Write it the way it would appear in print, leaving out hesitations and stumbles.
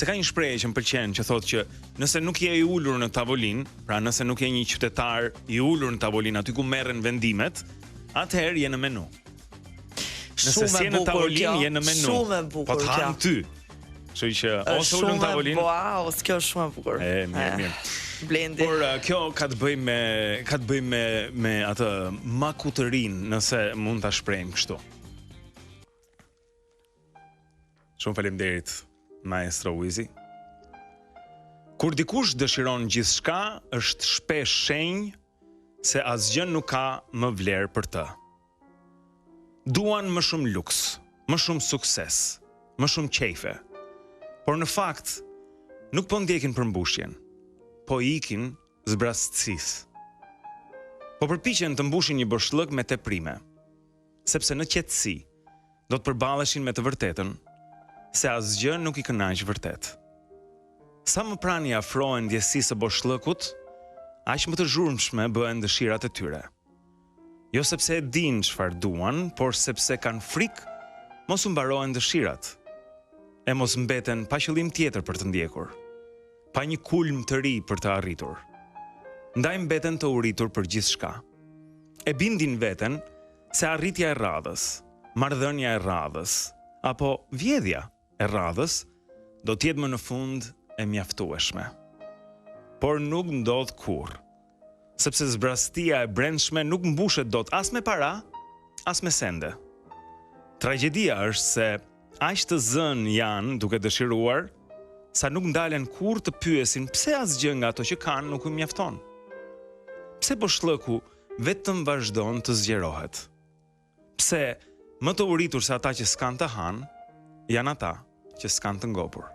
Se ka një shprehje që më pëlqen që thotë që nëse nuk je i ulur në tavolinë, pra nëse nuk je një qytetar i ulur në tavolinë aty ku merren vendimet, atëherë je në menu. Nëse si je në tavolinë, je në menu. Shumë e bukur. Po të hanë ty. Kështu që ose ulur në tavolinë. Wow, kjo është shumë e bukur. Mirë. Blendi. Por kjo ka të bëjë me atë makutërinë, nëse mund ta shprehim kështu. Shumë faleminderit, maestro Wizi. Kur dikush dëshiron gjithçka, është shpesh shenjë se asgjë nuk ka më vlerë për të. Duan më shumë luks, më shumë sukses, më shumë qejfe. Por në fakt, nuk po ndjekin përmbushjen, po ikin zbrastësisë. Po përpiqen të mbushin një boshllëk me teprime, sepse në qetësi do të përballeshin me të vërtetën se asgjë nuk i kënaq vërtet. Sa më pranë i afrohen ndjesisë së boshllëkut, aq më të zhurmshme bëhen dëshirat e tyre. Jo sepse e dinë çfarë duan, por sepse kanë frikë mos u mbarohen dëshirat, e mos mbeten pa qëllim tjetër për të ndjekur, pa një kulm të ri për të arritur. Ndaj mbeten të uritur për gjithçka. E bindin veten se arritja e radhës, marrëdhënia e radhës, apo vjedhja e radhës do të jetë më në fund e mjaftueshme. Por nuk ndodh kurrë, sepse zbrastia e brendshme nuk mbushet dot as me para, as me sende. Tragjedia është se aq të zënë janë duke dëshiruar, sa nuk ndalen kurrë të pyesin pse asgjë nga ato që kanë nuk u mjafton. Pse boshllëku vetëm vazhdon të zgjerohet? Pse më të uritur se ata që s'kan të hanë, janë ata që s'kan të ngopur?